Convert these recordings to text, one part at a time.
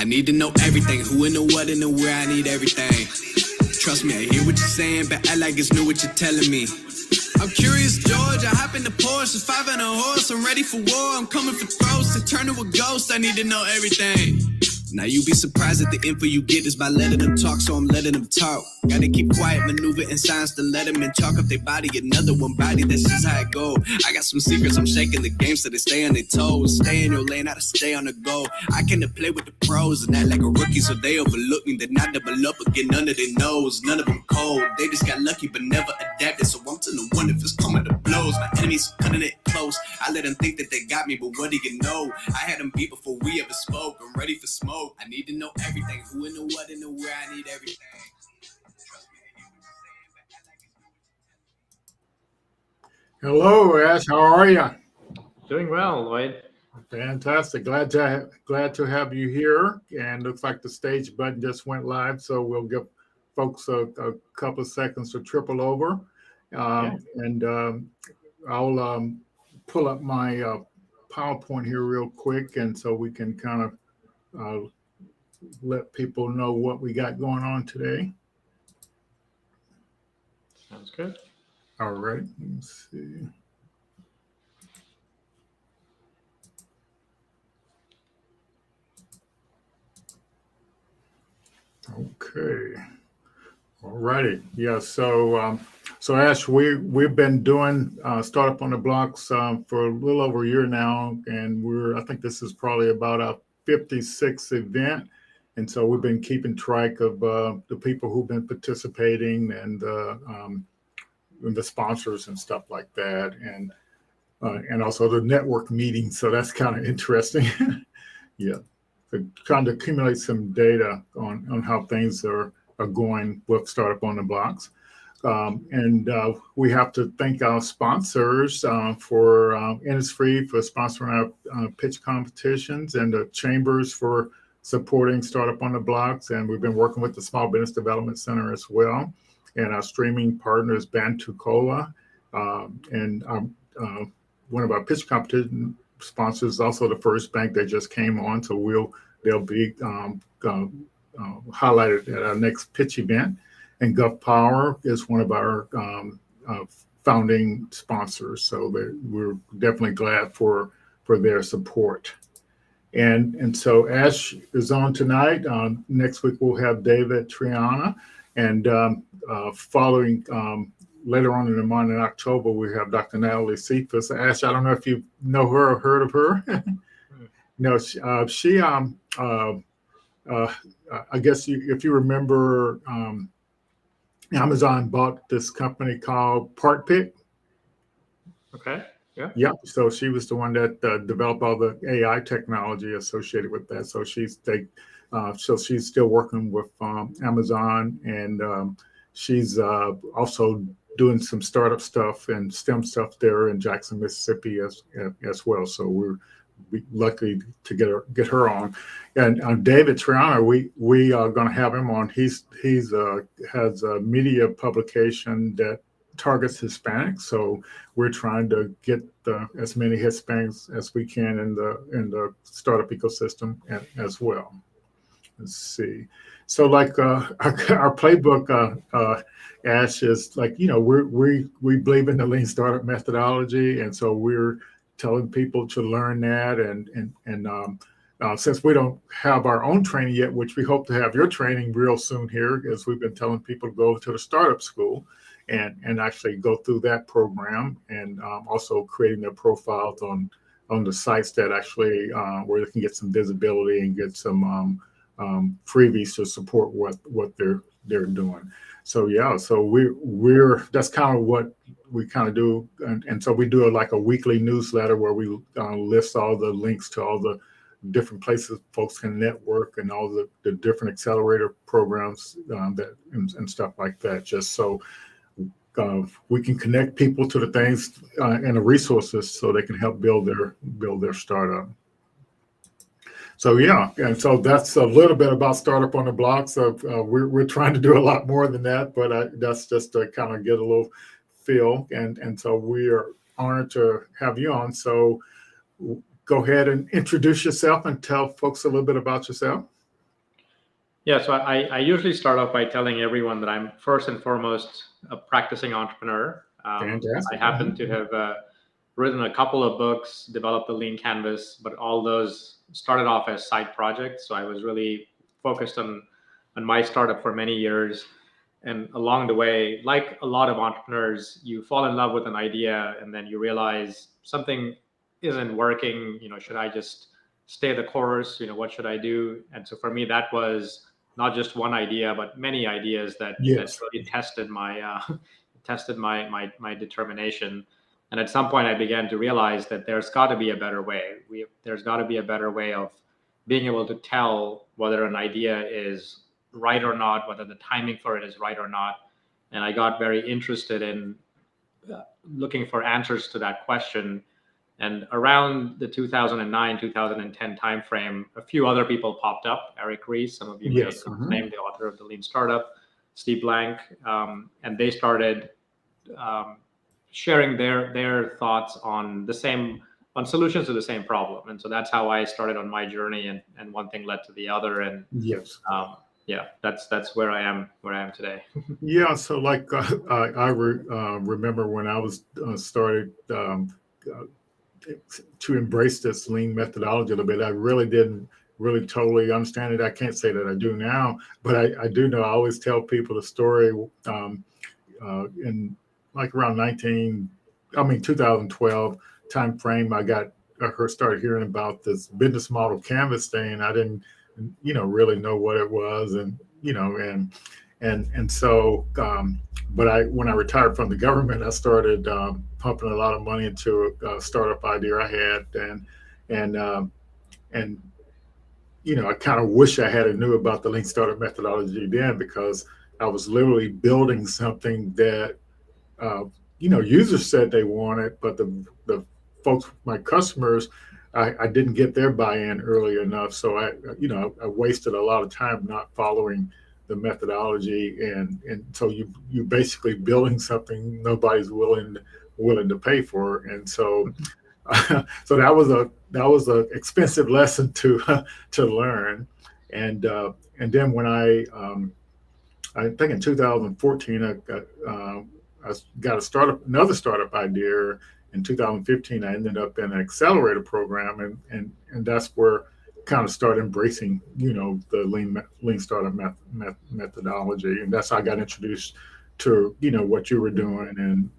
I need to know everything, who and the what and the where, I need everything. Trust me, I hear what you're saying, but I like it's new what you're telling me. I'm curious, George, I hop in the Porsche, it's 5 and a horse, I'm ready for war, I'm coming for throats, to turn to a ghost, I need to know everything. Now you be surprised at the info you get is by letting them talk, so I'm letting them talk. Gotta keep quiet, maneuver in silence to let them in, chalk up their body, another one body, that's just how it go. I got some secrets, I'm shaking the game so they stay on their toes. Stay in your lane, how to stay on the go. I can play with the pros and act like a rookie, so they overlook me, then I double up again under their nose. None of them cold, they just got lucky but never adapted, so I'm to the one if it's coming to blows. My enemies cutting it close, I let them think that they got me, but what do you know? I had them beat before we ever spoke, I'm ready for smoke. I need to know everything, who and the what and the where, I need everything. Hello, Ash. How are you? Doing well, Lloyd. Fantastic. Glad to have you here. And looks like the stage button just went live, so we'll give folks a couple of seconds to triple over. And I'll pull up my PowerPoint here real quick, and so we can kind of let people know what we got going on today. Sounds good. All right. Let's see. Okay. All righty. Yeah. So Ash, we've been doing Startup on the Blocks for a little over a year now, and I think this is probably about our 56th event. And so we've been keeping track of the people who've been participating and the sponsors and stuff like that, and also the network meetings. So that's kind of interesting. Yeah, so trying to accumulate some data on how things are going with Startup on the Blocks. And we have to thank our sponsors for Innisfree for sponsoring our pitch competitions, and the chambers for supporting Startup on the Blocks. And we've been working with the Small Business Development Center as well. And our streaming partners, Bantucola, and one of our pitch competition sponsors, also the First Bank that just came on. So they'll be highlighted at our next pitch event. And Gulf Power is one of our founding sponsors. So we're definitely glad for their support. And so Ash is on tonight. Next week we'll have David Triana. And following later on in the month in October, we have Dr. Natalie Cephas. Ash, I don't know if you know her or heard of her. No, I guess if you remember, Amazon bought this company called Part Pick. Okay. Yeah. Yeah, so she was the one that developed all the AI technology associated with that. So she's still working with Amazon, and she's also doing some startup stuff and STEM stuff there in Jackson, Mississippi as well. So we're lucky to get her on. And David Triano, we are going to have him on. He's has a media publication that targets Hispanics, so we're trying to get as many Hispanics as we can in the startup ecosystem as well. Let's see. So like our playbook, Ash, is like, we believe in the lean startup methodology, and so we're telling people to learn that, and since we don't have our own training yet, which we hope to have your training real soon here, as we've been telling people to go to the startup school and actually go through that program, and also creating their profiles on the sites that actually where they can get some visibility and get some freebies to support what they're doing. So yeah, so we're that's kind of what we kind of do, and so we do like a weekly newsletter where we list all the links to all the different places folks can network and all the different accelerator programs and stuff like that, just so we can connect people to the things and the resources so they can help build their startup. So yeah, and so that's a little bit about Startup on the Block. So we're trying to do a lot more than that, but that's just to kind of get a little feel. And so we are honored to have you on. So go ahead and introduce yourself and tell folks a little bit about yourself. Yeah, so I usually start off by telling everyone that I'm first and foremost a practicing entrepreneur. Fantastic. I happen to have written a couple of books, developed the Lean Canvas, but all those started off as side projects. So I was really focused on my startup for many years. And along the way, like a lot of entrepreneurs, you fall in love with an idea and then you realize something isn't working. Should I just stay the course? What should I do? And so for me, that was not just one idea, but many ideas that really tested my my determination. And at some point, I began to realize that there's got to be a better way. There's got to be a better way of being able to tell whether an idea is right or not, whether the timing for it is right or not. And I got very interested in looking for answers to that question. And around the 2009, 2010 timeframe, a few other people popped up. Eric Ries, some of you may know his name, the author of The Lean Startup, Steve Blank, and they started sharing their thoughts on solutions to the same problem. And so that's how I started on my journey, and one thing led to the other. And that's where I am today. Yeah, so like I remember when I was started to embrace this lean methodology a little bit. I really didn't totally understand it. I can't say that I do now, but I do know. I always tell people the story in like around 2012 time frame. I started hearing about this business model canvas thing. I didn't really know what it was, and so but when I retired from the government, I started pumping a lot of money into a startup idea I had, and I kind of wish I had knew about the lean startup methodology then, because I was literally building something that users said they wanted, but the folks, my customers, I didn't get their buy-in early enough, so I wasted a lot of time not following the methodology, and so you basically building something nobody's willing to pay for, and so so that was a expensive lesson to learn, and then when I think in 2014 I got another startup idea. In 2015, I ended up in an accelerator program, and that's where kind of started embracing, the lean startup methodology, and that's how I got introduced to what you were doing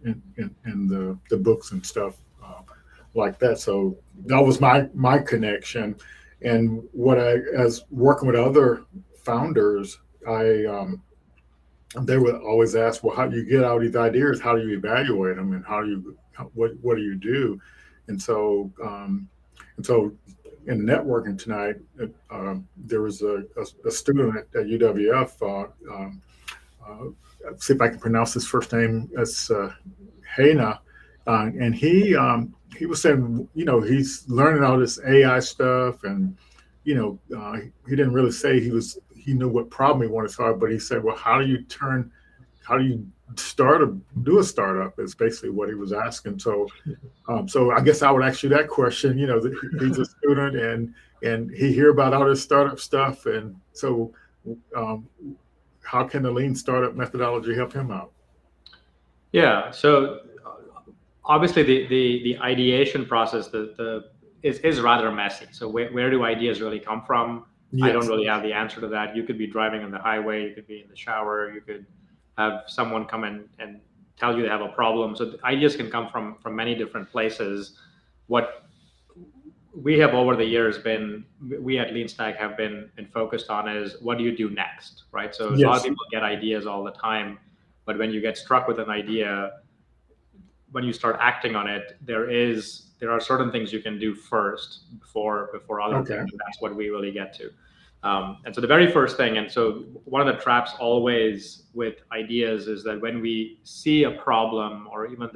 and the books and stuff like that. So that was my connection, and what I as working with other founders, I they would always ask, well, how do you get out these ideas? How do you evaluate them, and what do you do? And so in networking tonight, there was a student at UWF. See if I can pronounce his first name. It's Hena, and he was saying, he's learning all this AI stuff, and he didn't really say he knew what problem he wanted to solve, but he said, well, how do you do a startup? Is basically what he was asking. So I guess I would ask you that question. He's a student, and he hear about all this startup stuff, and so how can the lean startup methodology help him out? Yeah. So obviously the ideation process is rather messy. So where do ideas really come from? Yes. I don't really have the answer to that. You could be driving on the highway, you could be in the shower, you could have someone come in and tell you they have a problem. So the ideas can come from many different places. What we have over the years we at LeanStack have been focused on is, what do you do next, right? So yes. A lot of people get ideas all the time, but when you get struck with an idea, when you start acting on it, there are certain things you can do first before other things, and that's what we really get to. And so the very first thing, and so one of the traps always with ideas is that when we see a problem, or even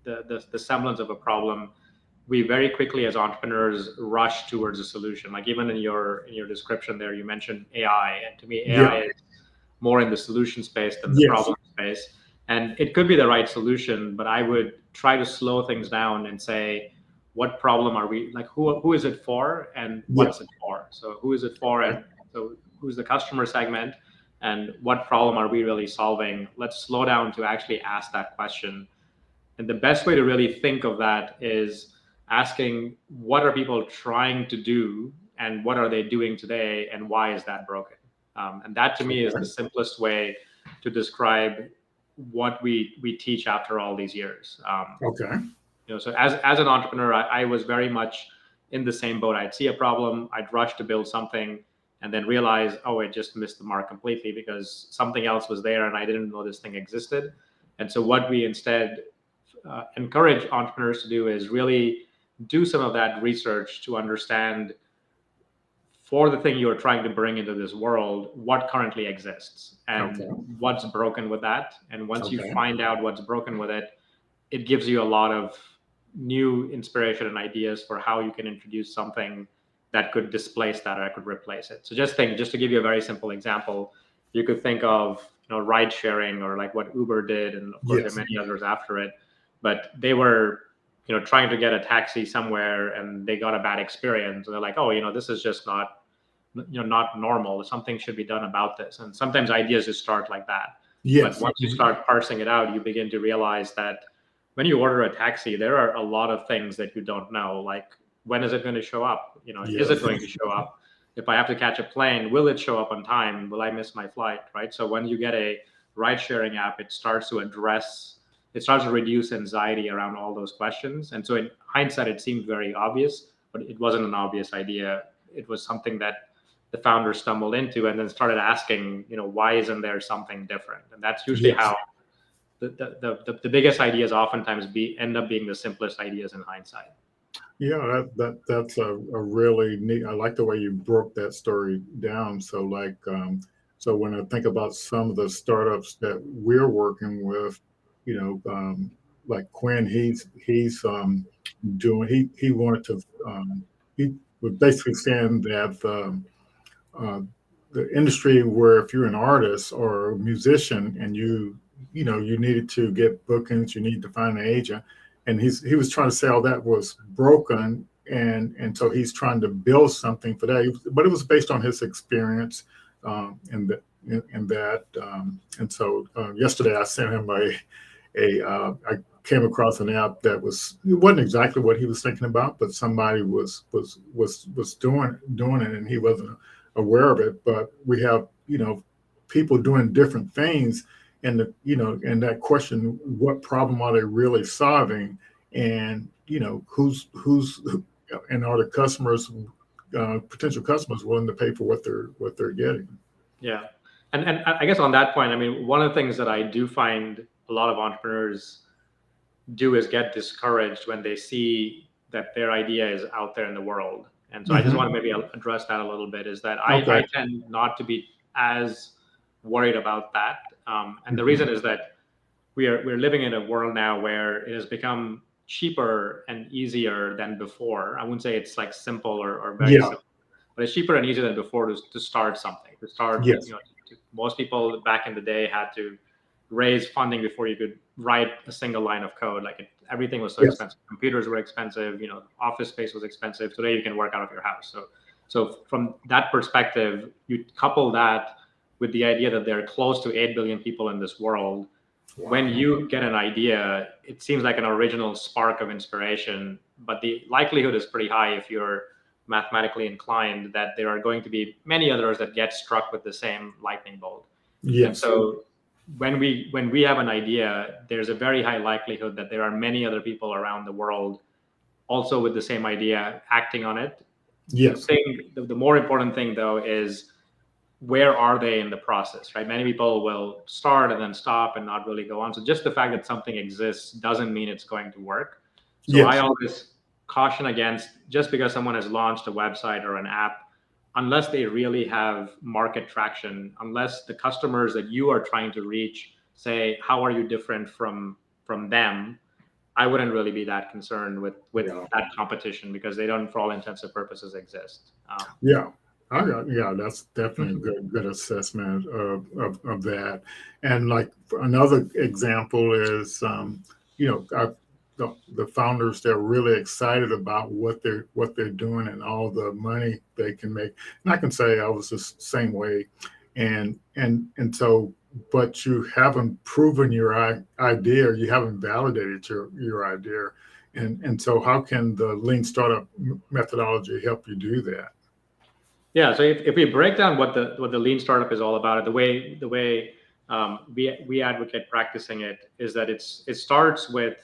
the semblance of a problem, we very quickly as entrepreneurs rush towards a solution. Like even in your description there, you mentioned AI, and to me, AI is more in the solution space than the problem space. And it could be the right solution, but I would try to slow things down and say, what problem are we, like, who is it for, and what's it for? So who is it for, and so who's the customer segment, and what problem are we really solving? Let's slow down to actually ask that question. And the best way to really think of that is asking, what are people trying to do, and what are they doing today, and why is that broken? And that to me is the simplest way to describe what we teach after all these years. So as an entrepreneur, I was very much in the same boat. I'd see a problem, I'd rush to build something, and then realize, I just missed the mark completely because something else was there and I didn't know this thing existed. And so what we instead encourage entrepreneurs to do is really do some of that research to understand, for the thing you're trying to bring into this world, what currently exists and what's broken with that. And once you find out what's broken with it, it gives you a lot of new inspiration and ideas for how you can introduce something that could displace that or could replace it. So just to give you a very simple example, you could think of ride sharing, or like what Uber did, and of course there are many others after it. But they were trying to get a taxi somewhere and they got a bad experience, and they're like, this is just not normal. Something should be done about this. And sometimes ideas just start like that. But once you start parsing it out, you begin to realize that when you order a taxi, there are a lot of things that you don't know. Like, when is it going to show up? Is it going to show up? If I have to catch a plane, will it show up on time? Will I miss my flight? Right. So when you get a ride sharing app, it starts to reduce anxiety around all those questions. And so in hindsight, it seemed very obvious, but it wasn't an obvious idea. It was something that the founder stumbled into and then started asking, why isn't there something different? And that's usually how the biggest ideas oftentimes end up being the simplest ideas in hindsight. Yeah, that's a really neat. I like the way you broke that story down. So so when I think about some of the startups that we're working with, like Quinn, he wanted to, he was basically saying that the industry where if you're an artist or a musician and you needed to get bookings, you need to find an agent, and he was trying to say all that was broken, and so he's trying to build something for that, but it was based on his experience and so yesterday I sent him I came across an app that it wasn't exactly what he was thinking about, but somebody was doing it and he wasn't aware of it. But we have people doing different things, and and that question, what problem are they really solving, and who's and are the customers, potential customers, willing to pay for what they're getting. Yeah. And I guess on that point, I mean, one of the things that I do find a lot of entrepreneurs do is get discouraged when they see that their idea is out there in the world. And so I just want to maybe address that a little bit, is that Okay. I tend not to be as worried about that. And the reason is that we're living in a world now where it has become cheaper and easier than before. I wouldn't say it's like simple or very Yeah. simple, but it's cheaper and easier than before to start something. To start, Yes. most people back in the day had to raise funding before you could write a single line of code. Everything was so Yes. expensive. Computers were expensive. Office space was expensive. Today you can work out of your house. So from that perspective, you couple that with the idea that there are close to 8 billion people in this world. Wow. When you get an idea, it seems like an original spark of inspiration, but the likelihood is pretty high, if you're mathematically inclined, that there are going to be many others that get struck with the same lightning bolt. Yes. And so when we have an idea, there's a very high likelihood that there are many other people around the world also with the same idea acting on it. Yes. The more important thing, though, is where are they in the process, right? Many people will start and then stop and not really go on. So just the fact that something exists doesn't mean it's going to work. So Yes. I always caution against, just because someone has launched a website or an app, unless they really have market traction, unless the customers that you are trying to reach say, how are you different from them, I wouldn't really be that concerned with that competition, because they don't, for all intents and purposes, exist. Yeah. Yeah, that's definitely a good assessment of that. And like another example is, the founders, they're really excited about what they're doing and all the money they can make. And I can say I was the same way. And so, but you haven't proven your idea, or you haven't validated your idea. And so how can the lean startup methodology help you do that? Yeah, so if we break down what the lean startup is all about, the way we advocate practicing it is that it starts with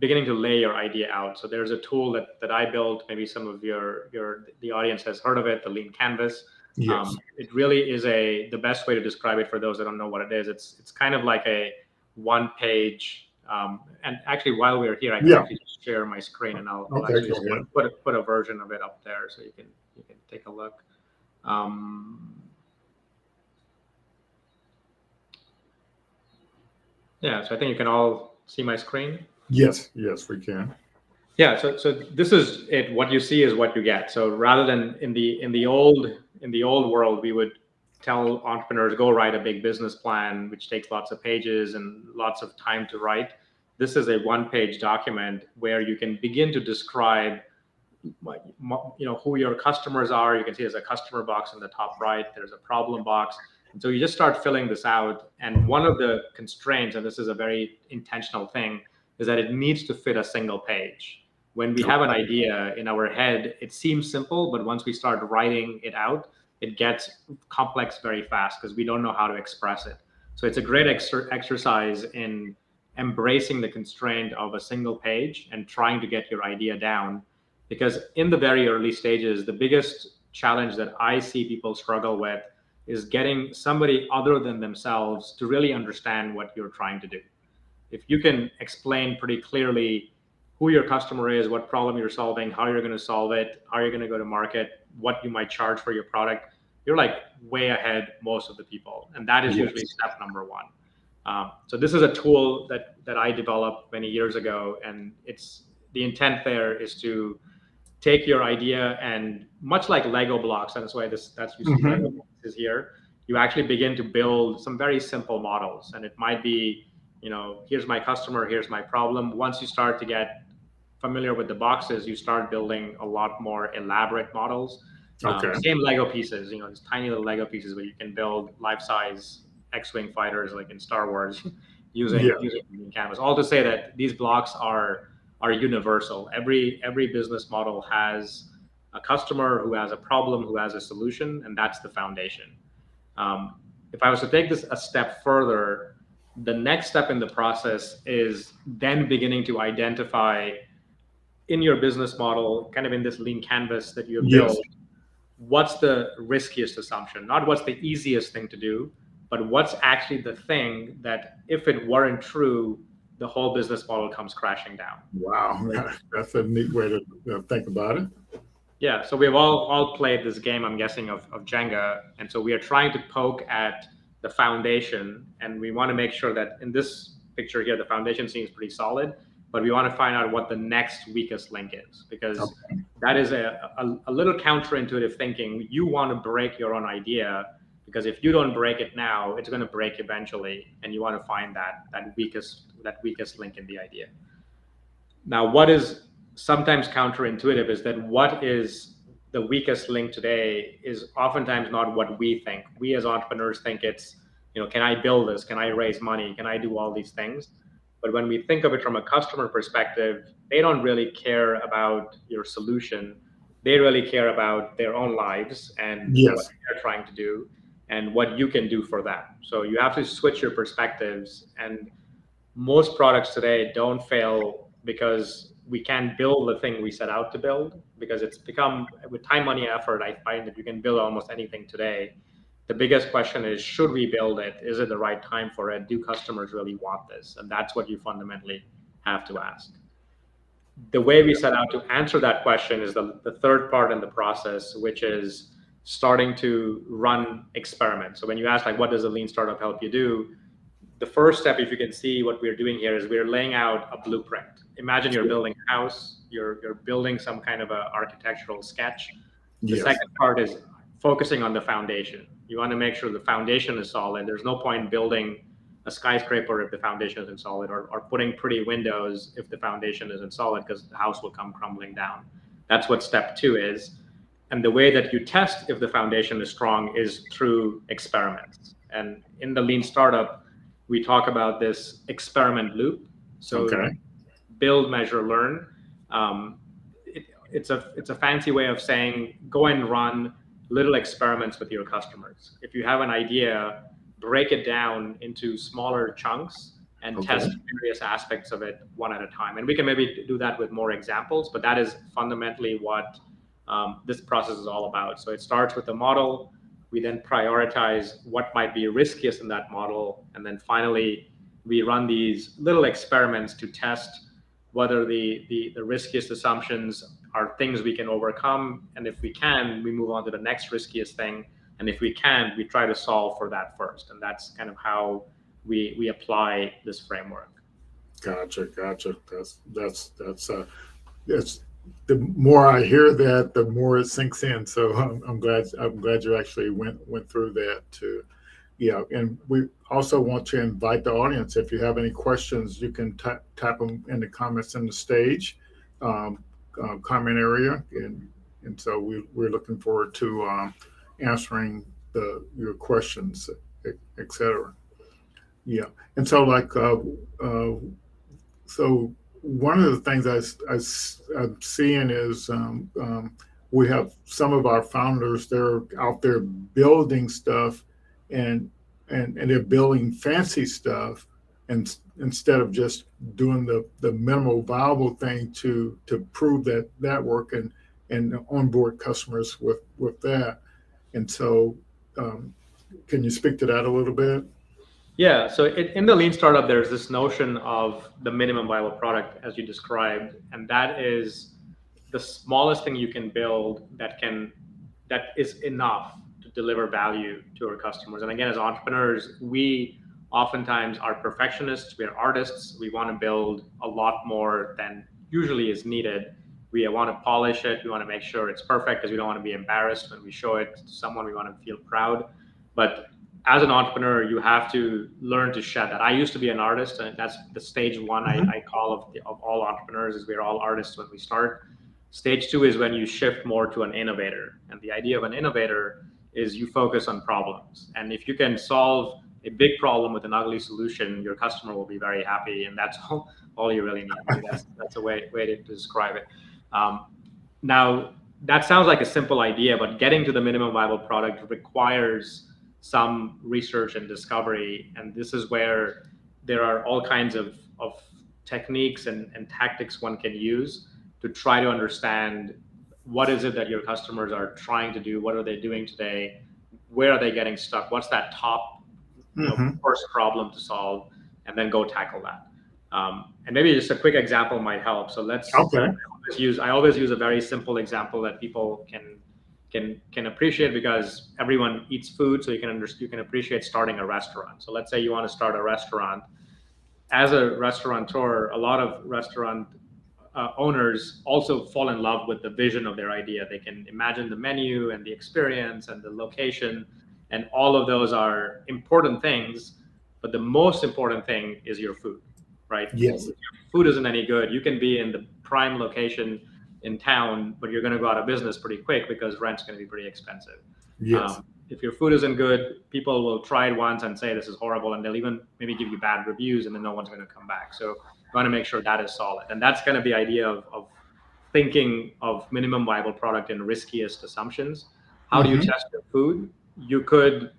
beginning to lay your idea out. So there's a tool that I built. Maybe some of the audience has heard of it, the Lean Canvas. Yes. It really is the best way to describe it for those that don't know what it is. It's kind of like a one-page. And actually, while we're here, I can actually just share my screen, and I'll actually just put a version of it up there so you can take a look. Yeah, so I think you can all see my screen. Yes, we can. Yeah, so this is it. What you see is what you get. So rather than in the old world, we would tell entrepreneurs, go write a big business plan, which takes lots of pages and lots of time to write. This is a one-page document where you can begin to describe, who your customers are. You can see there's a customer box in the top right. There's a problem box. And so you just start filling this out. And one of the constraints, and this is a very intentional thing, is that it needs to fit a single page. When we have an idea in our head, it seems simple, but once we start writing it out, it gets complex very fast because we don't know how to express it. So it's a great exercise in embracing the constraint of a single page and trying to get your idea down. Because in the very early stages, the biggest challenge that I see people struggle with is getting somebody other than themselves to really understand what you're trying to do. If you can explain pretty clearly who your customer is, what problem you're solving, how you're going to solve it, how you're going to go to market, what you might charge for your product, you're like way ahead most of the people. And that is usually step number one. So this is a tool that I developed many years ago, and the intent there is to take your idea and, much like Lego blocks, and that's why you see Lego blocks is here, you actually begin to build some very simple models. And it might be, here's my customer, here's my problem. Once you start to get familiar with the boxes, you start building a lot more elaborate models. Same Lego pieces, these tiny little Lego pieces where you can build life-size X-Wing fighters like in Star Wars using Canvas. All to say that these blocks are universal. Every business model has a customer who has a problem, who has a solution, and that's the foundation. if I was to take this a step further, the next step in the process is then beginning to identify in your business model, kind of in this lean canvas that you have Yes. built, what's the riskiest assumption? Not what's the easiest thing to do, but what's actually the thing that if it weren't true, the whole business model comes crashing down. Wow, that's a neat way to think about it. Yeah, so we've all played this game, I'm guessing, of Jenga. And so we are trying to poke at the foundation, and we want to make sure that in this picture here, the foundation seems pretty solid, but we want to find out what the next weakest link is, because that is a little counterintuitive thinking. You want to break your own idea, because if you don't break it now, it's going to break eventually, and you want to find that weakest link in the idea. Now, what is sometimes counterintuitive is that what is the weakest link today is oftentimes not what we think. We as entrepreneurs think it's, can I build this? Can I raise money? Can I do all these things? But when we think of it from a customer perspective, they don't really care about your solution. They really care about their own lives and what they're trying to do and what you can do for them. So you have to switch your perspectives. And most products today don't fail because we can't build the thing we set out to build, because it's become, with time, money, effort, I find that you can build almost anything today. The biggest question is, should we build it? Is it the right time for it? Do customers really want this? And that's what you fundamentally have to ask. The way we set out to answer that question is the third part in the process, which is starting to run experiments. So when you ask, like, what does a lean startup help you do? The first step, if you can see what we're doing here, is we're laying out a blueprint. Imagine you're building a house, you're building some kind of a architectural sketch. The second part is focusing on the foundation. You want to make sure the foundation is solid. There's no point building a skyscraper if the foundation isn't solid, or putting pretty windows if the foundation isn't solid, because the house will come crumbling down. That's what step 2 is. And the way that you test if the foundation is strong is through experiments. And in the lean startup, we talk about this experiment loop. So build, measure, learn. It's a fancy way of saying go and run little experiments with your customers. If you have an idea, break it down into smaller chunks and test various aspects of it one at a time. And we can maybe do that with more examples, but that is fundamentally what this process is all about. So it starts with the model. We then prioritize what might be riskiest in that model. And then finally, we run these little experiments to test whether the riskiest assumptions are things we can overcome. And if we can, we move on to the next riskiest thing. And if we can't, we try to solve for that first. And that's kind of how we apply this framework. Gotcha. That's the more I hear that, the more it sinks in. So I'm glad you actually went through that too. Yeah, and we also want to invite the audience. If you have any questions, you can type them in the comments in the stage comment area, and so we're looking forward to answering your questions, etc. Yeah, and so so one of the things I'm seeing is we have some of our founders, they're out there building stuff, and they're building fancy stuff, and instead of just doing the minimal viable thing to prove that work and onboard customers with that. And so can you speak to that a little bit? Yeah, so in the lean startup, there's this notion of the minimum viable product, as you described, and that is the smallest thing you can build that is enough to deliver value to our customers. And again, as entrepreneurs, we oftentimes are perfectionists, we are artists, we want to build a lot more than usually is needed. We want to polish it, we want to make sure it's perfect because we don't want to be embarrassed when we show it to someone, we want to feel proud. But as an entrepreneur, you have to learn to shed that. I used to be an artist, and that's the stage 1 I call of all entrepreneurs, is we're all artists when we start. Stage 2 is when you shift more to an innovator. And the idea of an innovator is you focus on problems. And if you can solve a big problem with an ugly solution, your customer will be very happy. And that's all you really need. That's a way to describe it. Now, that sounds like a simple idea, but getting to the minimum viable product requires some research and discovery. And this is where there are all kinds of techniques and tactics one can use to try to understand what is it that your customers are trying to do, what are they doing today, where are they getting stuck, what's that top first problem to solve, and then go tackle that. And maybe just a quick example might help. So Okay. I always use a very simple example that people can appreciate, because everyone eats food, so you can appreciate starting a restaurant. So let's say you want to start a restaurant. As a restaurateur, a lot of restaurant owners also fall in love with the vision of their idea. They can imagine the menu and the experience and the location, and all of those are important things. But the most important thing is your food, right? Yes. If your food isn't any good, you can be in the prime location in town, but you're going to go out of business pretty quick because rent's going to be pretty expensive. Yes. If your food isn't good, people will try it once and say this is horrible, and they'll even maybe give you bad reviews, and then no one's going to come back. So you want to make sure that is solid. And that's kind of the idea of thinking of minimum viable product in riskiest assumptions. How do you test your food? You could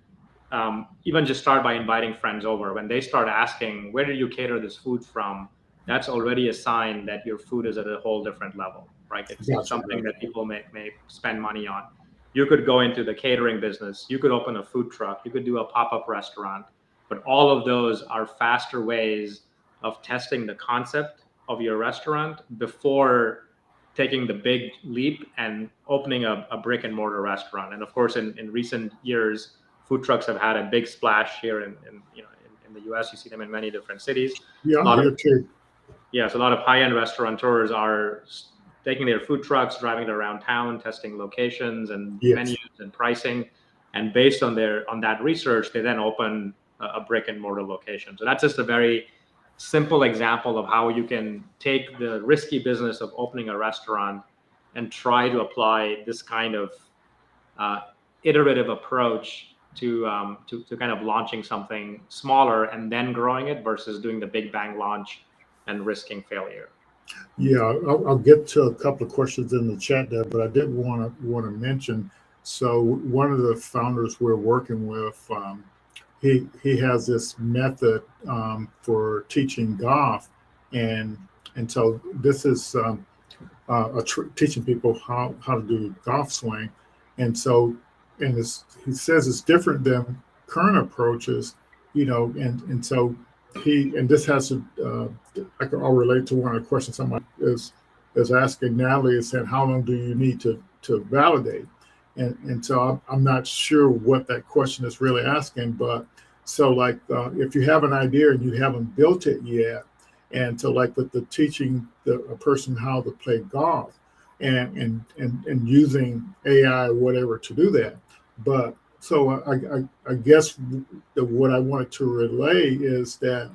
even just start by inviting friends over. When they start asking, where did you cater this food from? That's already a sign that your food is at a whole different level, right? It's something that people may spend money on. You could go into the catering business. You could open a food truck. You could do a pop-up restaurant. But all of those are faster ways of testing the concept of your restaurant before taking the big leap and opening a brick and mortar restaurant. And of course, in recent years, food trucks have had a big splash here in the US. You see them in many different cities. Yeah, here too. Yeah, so a lot of high-end restaurateurs are taking their food trucks, driving it around town, testing locations and menus and pricing. And based on that research, they then open a brick and mortar location. So that's just a very simple example of how you can take the risky business of opening a restaurant and try to apply this kind of iterative approach to kind of launching something smaller and then growing it versus doing the big bang launch and risking failure. Yeah, I'll get to a couple of questions in the chat there, but I did want to mention. So one of the founders we're working with, he has this method for teaching golf, and so this is teaching people how to do golf swing, and so he says it's different than current approaches, and so this has to I'll relate to one of the questions somebody is asking Natalie, is saying, how long do you need to validate? And so I'm not sure what that question is really asking, but so like if you have an idea and you haven't built it yet, and so like with the teaching a person how to play golf and using AI or whatever to do that, but so I guess what I wanted to relay is that,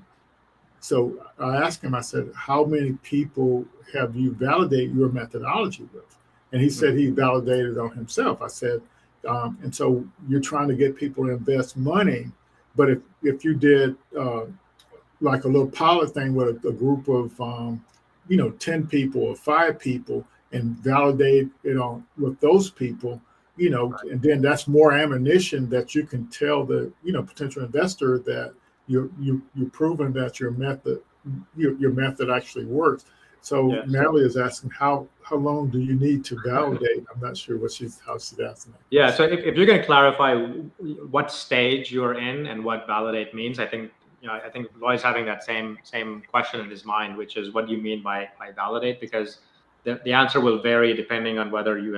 so I asked him, I said, how many people have you validated your methodology with? And he said he validated on himself. I said, and so you're trying to get people to invest money, but if you did like a little pilot thing with a group of 10 people or 5 people and validate it on with those people, and then that's more ammunition that you can tell the potential investor that you've proven that your method actually works. So yes. Natalie is asking how long do you need to validate? I'm not sure how she's asking that. Yeah, so if you're going to clarify what stage you're in and what validate means, I think Lloyd's having that same question in his mind, which is, what do you mean by validate? Because the answer will vary depending on whether you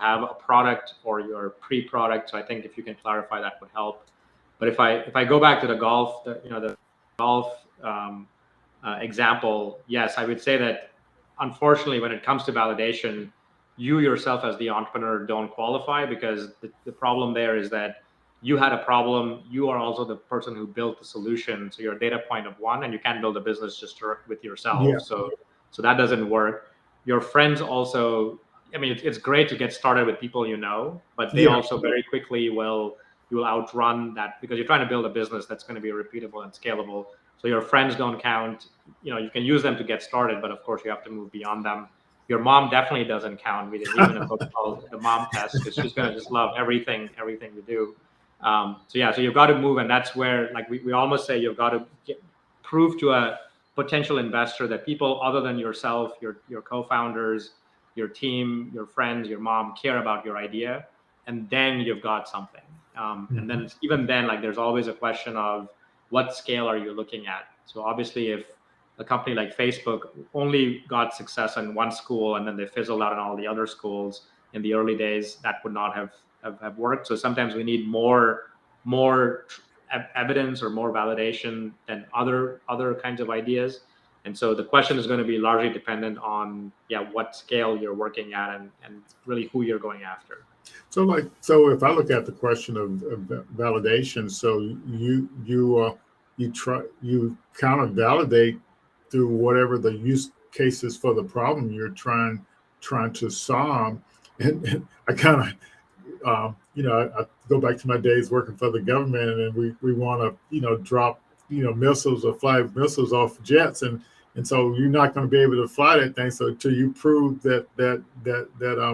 have a product or you're pre-product. So I think if you can clarify, that would help. But if I go back to the golf, example, yes, I would say that unfortunately, when it comes to validation, you yourself as the entrepreneur don't qualify, because the problem there is that you had a problem. You are also the person who built the solution. So you're a data point of one, and you can't build a business just with yourself. Yeah. So that doesn't work. Your friends also, I mean, it's great to get started with people but they also very quickly you will outrun that, because you're trying to build a business that's going to be repeatable and scalable. So your friends don't count. You can use them to get started, but of course you have to move beyond them. Your mom definitely doesn't count. We did even a book called The Mom Test, because she's going to just love everything you do. So you've got to move, and that's where, like, we almost say you've got to prove to a potential investor that people other than yourself, your co-founders, your team, your friends, your mom care about your idea, and then you've got something. And then even then, like, there's always a question of what scale are you looking at. So obviously, if a company like Facebook only got success in one school and then they fizzled out in all the other schools in the early days, that would not have worked. So sometimes we need more evidence or more validation than other kinds of ideas. And so the question is going to be largely dependent on what scale you're working at and really who you're going after. So if I look at the question of validation, so you kind of validate through whatever the use cases for the problem you're trying to solve, and I kind of I go back to my days working for the government, and we want to drop missiles or fly missiles off jets, and so you're not going to be able to fly that thing. So until you prove that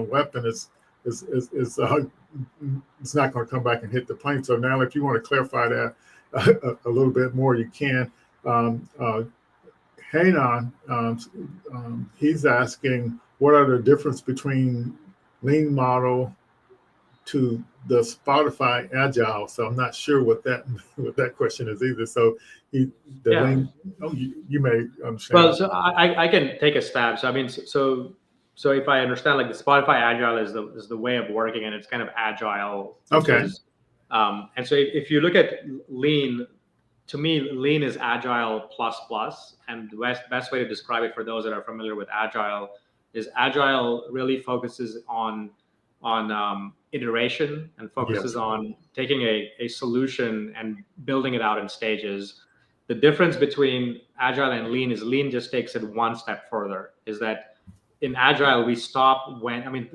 weapon is it's not going to come back and hit the plane. So now, if you want to clarify that a little bit more, you can. Hanan, he's asking, what are the difference between lean model to the Spotify Agile? So I'm not sure what that question is either. So lean. Oh, you may understand. Well, so I can take a stab. So I mean, so if I understand, like, the Spotify Agile is the way of working, and it's kind of agile. Okay. And so if you look at lean, to me, lean is agile plus plus. And the best way to describe it for those that are familiar with agile is agile really focuses on iteration and focuses on taking a solution and building it out in stages. The difference between agile and lean is lean just takes it one step further. Is that in agile we stop when, I mean,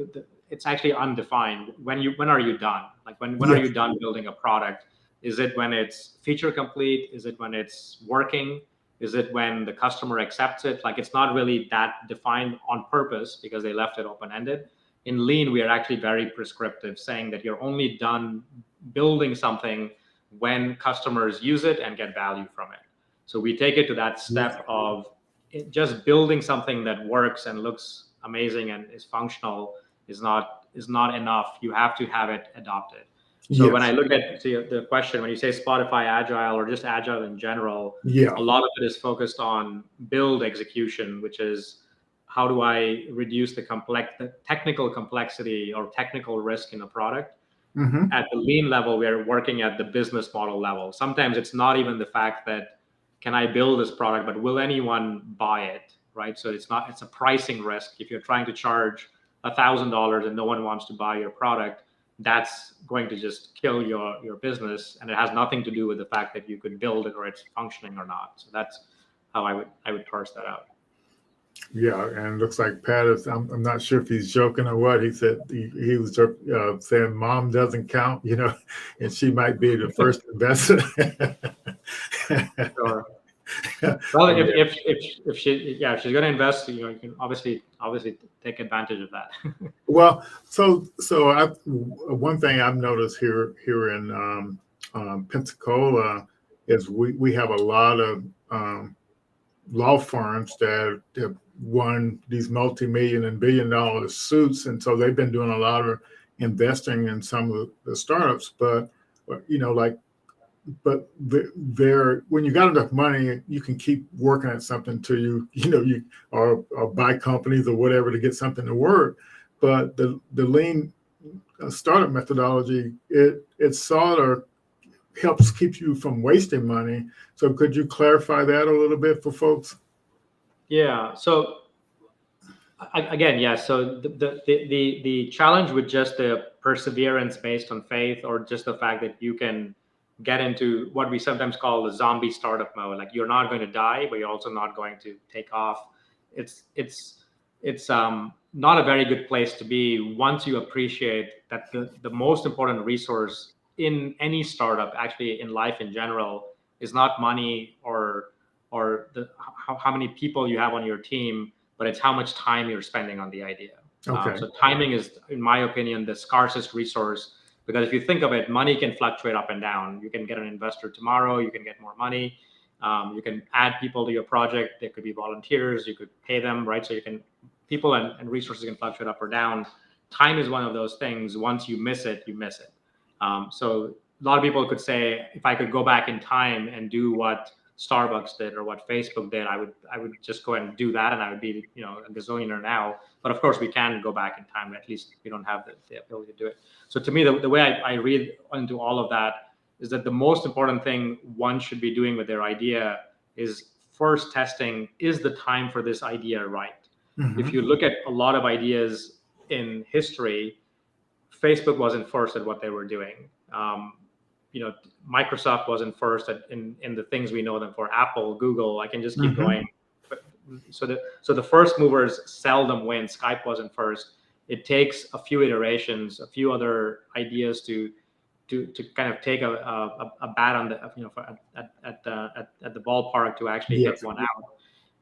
it's actually undefined. When are you done? Like, when are you done building a product? Is it when it's feature complete? Is it when it's working? Is it when the customer accepts it? Like, it's not really that defined on purpose because they left it open-ended. In lean, we are actually very prescriptive, saying that you're only done building something when customers use it and get value from it. So we take it to that step of just building something that works and looks amazing and is functional is not enough. You have to have it adopted. So when I look at the question, when you say Spotify Agile or just Agile in general, a lot of it is focused on build execution, which is how do I reduce the technical complexity or technical risk in a product. At the lean level, we're working at the business model level. Sometimes it's not even the fact that can I build this product, but will anyone buy it, right? So it's a pricing risk. If you're trying to charge $1,000 and no one wants to buy your product, that's going to just kill your business, and it has nothing to do with the fact that you could build it or it's functioning or not. So that's how I would parse that out. Yeah, and it looks like Pat is, I'm not sure if he's joking or what. He said he was saying mom doesn't count, and she might be the first investor. Sure. Well, if she's going to invest, you can obviously take advantage of that. Well, so one thing I've noticed here in Pensacola is we have a lot of law firms that have won these multi-million and billion-dollar suits, and so they've been doing a lot of investing in some of the startups. But when you got enough money, you can keep working at something till you or buy companies or whatever to get something to work. But the lean startup methodology, it sort of helps keep you from wasting money. So could you clarify that a little bit for folks? Yeah. So again, yes. So the challenge with just the perseverance based on faith, or just the fact that you can get into what we sometimes call the zombie startup mode, like you're not going to die, but you're also not going to take off. It's not a very good place to be once you appreciate that the most important resource in any startup, actually in life in general, is not money or how many people you have on your team, but it's how much time you're spending on the idea. Okay. So timing is, in my opinion, the scarcest resource, Because if you think of it, money can fluctuate up and down. You can get an investor tomorrow, you can get more money. You can add people to your project. There could be volunteers. You could pay them, right? So people and resources can fluctuate up or down. Time is one of those things. Once you miss it, you miss it. So a lot of people could say, if I could go back in time and do what Starbucks did or what Facebook did, I would just go and do that, and I would be, a gazillionaire now. But of course, we can go back in time. At least we don't have the ability to do it. So to me, the way I read into all of that is that the most important thing one should be doing with their idea is first testing, is the time for this idea right? Mm-hmm. If you look at a lot of ideas in history, Facebook wasn't first at what they were doing. Microsoft wasn't first in the things we know them for. Apple, Google, I can just keep going. But, so the first movers seldom win. Skype wasn't first. It takes a few iterations, a few other ideas to kind of take a bat on the at the ballpark to actually hit one out.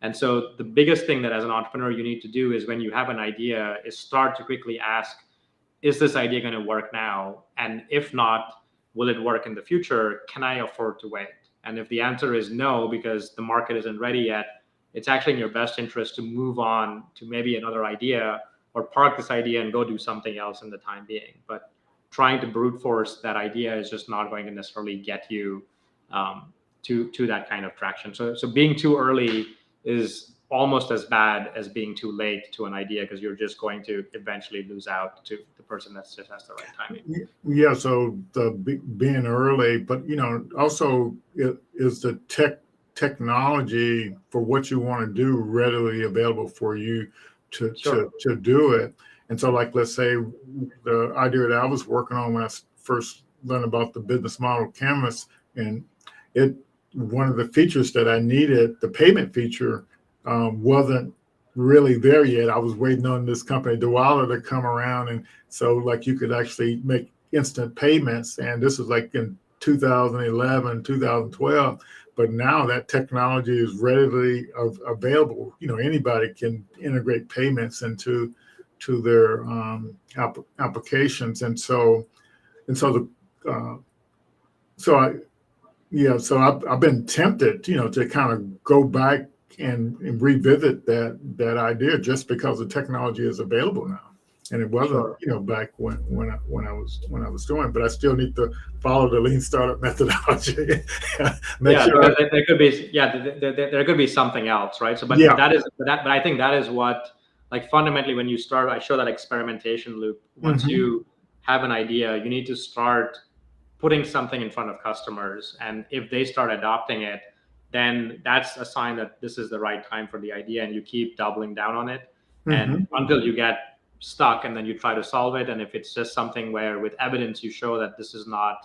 And so the biggest thing that as an entrepreneur you need to do is, when you have an idea, is start to quickly ask, is this idea going to work now? And if not, will it work in the future? Can I afford to wait? And if the answer is no, because the market isn't ready yet, it's actually in your best interest to move on to maybe another idea, or park this idea and go do something else in the time being. But trying to brute force that idea is just not going to necessarily get you to that kind of traction. So being too early is almost as bad as being too late to an idea, because you're just going to eventually lose out to the person that just has the right timing. Yeah. So being early, but also is the technology for what you want to do readily available for you to do it. And so, like, let's say the idea that I was working on when I first learned about the business model canvas, and one of the features that I needed, the payment feature, wasn't really there yet. I was waiting on this company, Dwala, to come around, and so like you could actually make instant payments, and this was like in 2011, 2012. But now that technology is readily available. Anybody can integrate payments into their applications, so I've been tempted, to kind of go back and revisit that idea, just because the technology is available now, and it wasn't, back when I was doing. But I still need to follow the lean startup methodology. There could be there could be something else, right? So, but I think that is what, like, fundamentally, when you start, I show that experimentation loop. Once you have an idea, you need to start putting something in front of customers, and if they start adopting it, then that's a sign that this is the right time for the idea, and you keep doubling down on it, and until you get stuck, and then you try to solve it. And if it's just something where with evidence you show that this is not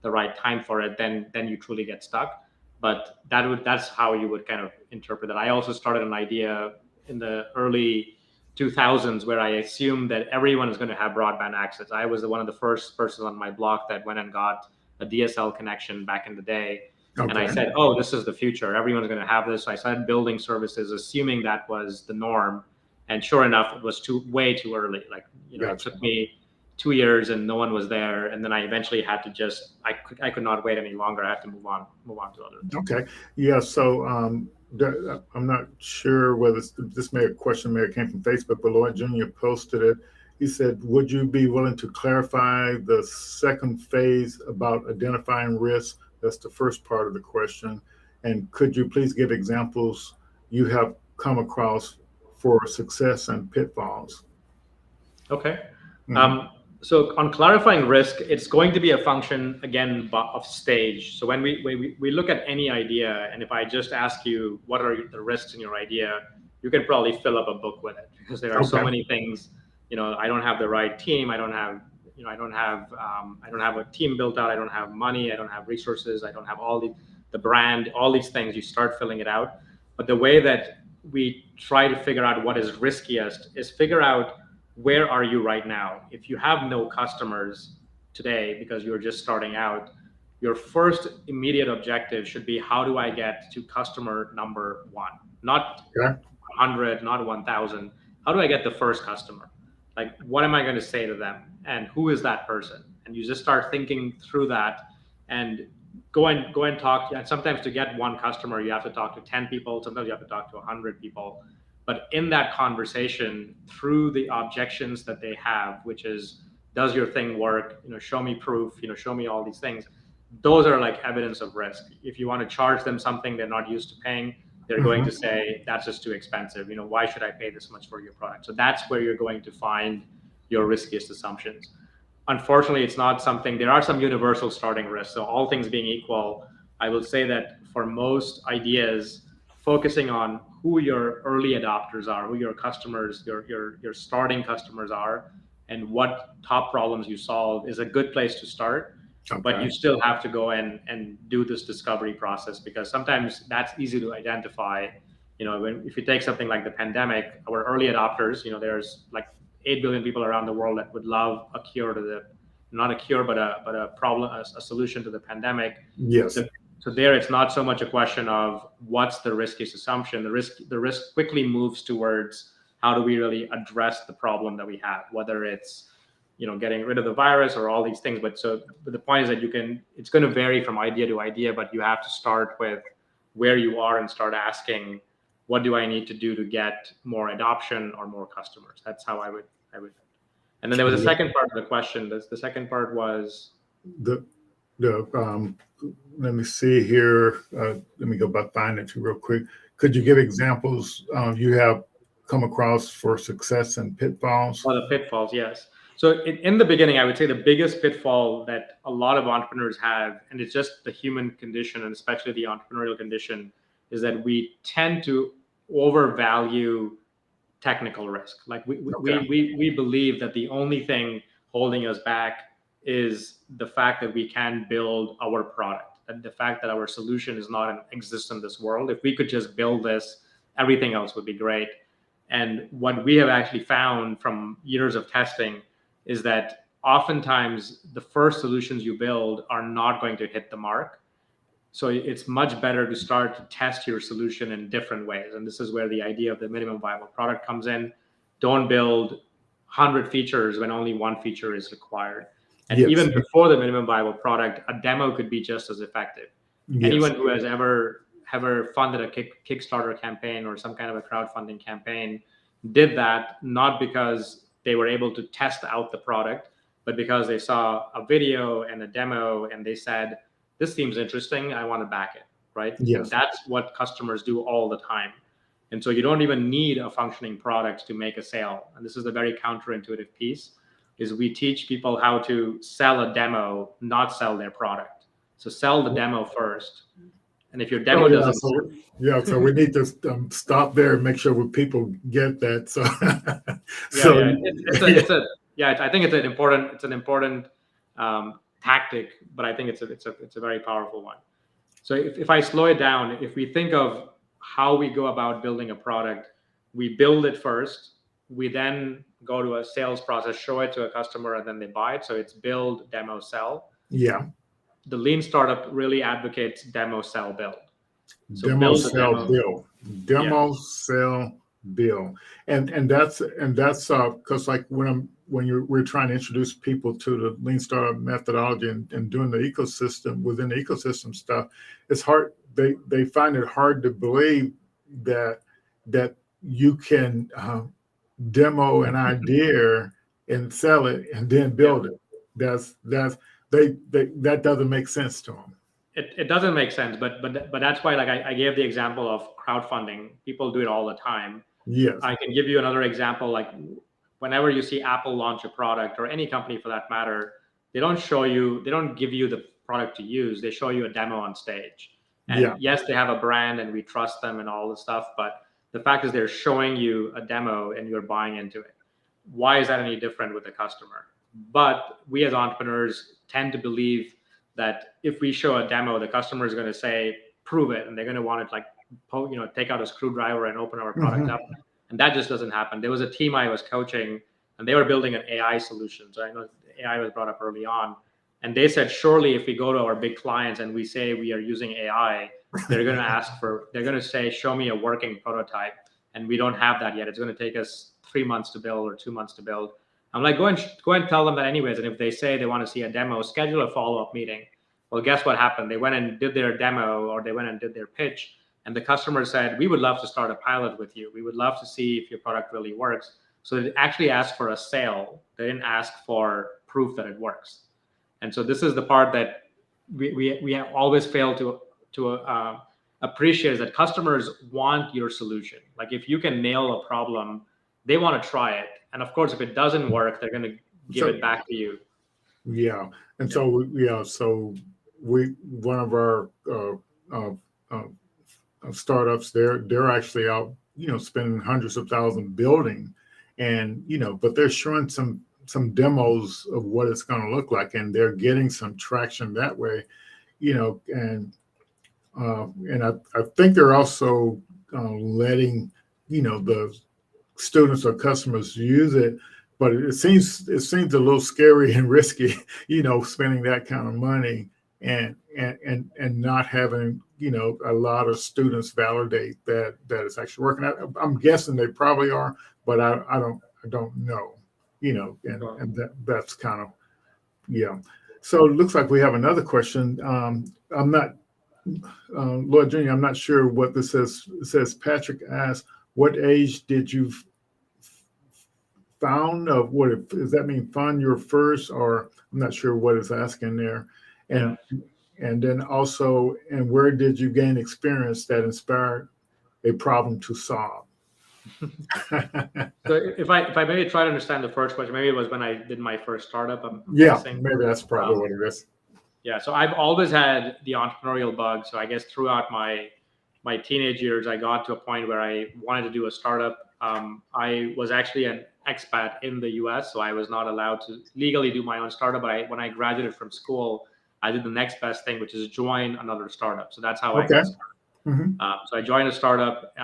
the right time for it, then you truly get stuck. But that's how you would kind of interpret that. I also started an idea in the early 2000s where I assumed that everyone is going to have broadband access. I was one of the first persons on my block that went and got a DSL connection back in the day. Okay. And I said, oh, this is the future. Everyone's going to have this. So I started building services, assuming that was the norm. And sure enough, it was way too early. Like, It took me 2 years and no one was there. And then I eventually had to I could not wait any longer. I had to move on to others. Okay. Yeah. So I'm not sure whether this question may have came from Facebook, but Lloyd Jr. posted it. He said, would you be willing to clarify the second phase about identifying risks? That's the first part of the question. And could you please give examples you have come across for success and pitfalls? Okay. So on clarifying risk, it's going to be a function, again, of stage. So when we look at any idea, and if I just ask you, what are the risks in your idea, you can probably fill up a book with it, because there are so many things. I don't have the right team. I don't have a team built out. I don't have money. I don't have resources. I don't have all the brand, all these things. You start filling it out. But the way that we try to figure out what is riskiest is figure out, where are you right now? If you have no customers today because you're just starting out, your first immediate objective should be, how do I get to customer number 1? Not 100, not 1,000. How do I get the first customer? Like, what am I going to say to them, and who is that person? And you just start thinking through that, and go and talk. And sometimes to get one customer, you have to talk to 10 people. Sometimes you have to talk to 100 people. But in that conversation, through the objections that they have, which is, does your thing work? Show me proof. Show me all these things. Those are like evidence of risk. If you want to charge them something they're not used to paying, they're going to say, that's just too expensive. Why should I pay this much for your product? So that's where you're going to find your riskiest assumptions. Unfortunately, it's not something, there are some universal starting risks. So all things being equal, I will say that for most ideas, focusing on who your early adopters are, who your customers, your starting customers are, and what top problems you solve is a good place to start. Okay. But you still have to go and do this discovery process, because sometimes that's easy to identify. If you take something like the pandemic, our early adopters, there's like 8 billion people around the world that would love a cure to the, not a cure, but a problem, a solution to the pandemic. Yes. So there, it's not so much a question of what's the riskiest assumption. The risk quickly moves towards how do we really address the problem that we have, whether it's getting rid of the virus or all these things. But the point is that it's going to vary from idea to idea, but you have to start with where you are and start asking, what do I need to do to get more adoption or more customers? That's how I would. And then there was a second part of the question. The second part was the let me see here. Let me go back, find it real quick. Could you give examples you have come across for success and pitfalls? the pitfalls, yes. So in the beginning, I would say the biggest pitfall that a lot of entrepreneurs have, and it's just the human condition, and especially the entrepreneurial condition, is that we tend to overvalue technical risk. Like we believe that the only thing holding us back is the fact that we can build our product, and the fact that our solution is not exist in this world. If we could just build this, everything else would be great. And what we have actually found from years of testing is that oftentimes the first solutions you build are not going to hit the mark. So it's much better to start to test your solution in different ways. And this is where the idea of the minimum viable product comes in. Don't build 100 features when only one feature is required. And even before the minimum viable product, a demo could be just as effective. Anyone who has ever funded a Kickstarter campaign or some kind of a crowdfunding campaign did that not because they were able to test out the product, but because they saw a video and a demo and they said, this seems interesting, I want to back it, right? Yes. And that's what customers do all the time. And so you don't even need a functioning product to make a sale. And this is a very counterintuitive piece, is we teach people how to sell a demo, not sell their product. So sell the demo first. And if your demo doesn't... So we need to stop there and make sure people get that. So, I think it's an important tactic, but I think it's a very powerful one. So if I slow it down, if we think of how we go about building a product, we build it first, we then go to a sales process, show it to a customer, and then they buy it. So it's build, demo, sell. Yeah. The lean startup really advocates demo, sell, build. So demo, sell, build. Demo, sell, build. And that's because like when we're trying to introduce people to the lean startup methodology and doing the ecosystem, within the ecosystem stuff, it's hard. They find it hard to believe that you can demo an idea and sell it and then build it. That doesn't make sense to them. It doesn't make sense, but that's why, like I gave the example of crowdfunding. People do it all the time. Yes. I can give you another example. Like whenever you see Apple launch a product, or any company for that matter, they don't give you the product to use. They show you a demo on stage. And yes, they have a brand and we trust them and all this stuff, but the fact is they're showing you a demo and you're buying into it. Why is that any different with the customer? But we as entrepreneurs tend to believe that if we show a demo, the customer is going to say, prove it. And they're going to want to take out a screwdriver and open our product up. And that just doesn't happen. There was a team I was coaching and they were building an AI solution. So I know AI was brought up early on. And they said, surely if we go to our big clients and we say we are using AI, they're going to say, show me a working prototype. And we don't have that yet. It's going to take us 3 months to build or 2 months to build. I'm like, go and tell them that anyways. And if they say they want to see a demo, schedule a follow-up meeting. Well, guess what happened? They went and did their demo, or they went and did their pitch. And the customer said, we would love to start a pilot with you. We would love to see if your product really works. So they actually asked for a sale. They didn't ask for proof that it works. And so this is the part that we have always failed to appreciate, is that customers want your solution. Like if you can nail a problem, they want to try it. And of course, if it doesn't work, they're going to give it back to you. Yeah. And so, so one of our startups, they're actually out, spending hundreds of thousands building, and, but they're showing some demos of what it's going to look like, and they're getting some traction that way, and I think they're also letting, the students or customers use it, but it seems a little scary and risky, spending that kind of money and not having, a lot of students validate that it's actually working. I'm guessing they probably are, but I don't know, and that's kind of, yeah. So it looks like we have another question. I'm not, Lloyd Jr., I'm not sure what this says. It says, Patrick asked, what age did you found of what does that mean? Found your first, or I'm not sure what it's asking there. And then also, and where did you gain experience that inspired a problem to solve? So if I maybe try to understand the first question, maybe it was when I did my first startup. I'm guessing. Maybe that's probably what it is. Yeah, so I've always had the entrepreneurial bug. So I guess throughout my teenage years, I got to a point where I wanted to do a startup. I was actually an expat in the US, so I was not allowed to legally do my own startup. But when I graduated from school, I did the next best thing, which is join another startup. So that's how I got started. Mm-hmm. So I joined a startup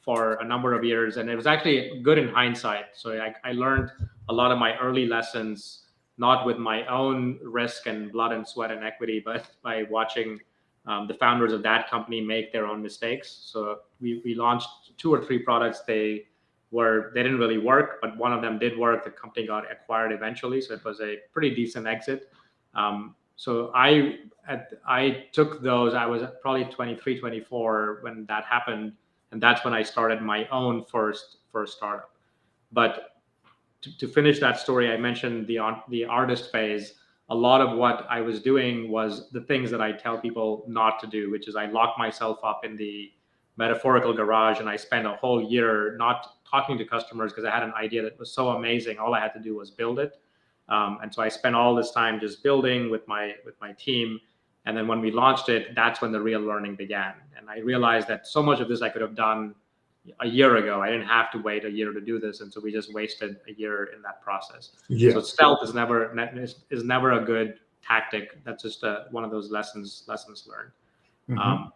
for a number of years, and it was actually good in hindsight. So I learned a lot of my early lessons, not with my own risk and blood and sweat and equity, but by watching the founders of that company make their own mistakes. So we launched 2 or 3 products. They didn't really work, but one of them did work. The company got acquired eventually, so it was a pretty decent exit. So I took those. I was probably 23, 24 when that happened, and that's when I started my own first startup. But to finish that story, I mentioned the artist phase. A lot of what I was doing was the things that I tell people not to do, which is I locked myself up in the metaphorical garage, and I spent a whole year not talking to customers because I had an idea that was so amazing. All I had to do was build it. And so I spent all this time just building with my team. And then when we launched it, that's when the real learning began. And I realized that so much of this I could have done a year ago. I didn't have to wait a year to do this. And so we just wasted a year in that process. Yeah. So stealth is never a good tactic. That's just one of those lessons learned. Mm-hmm.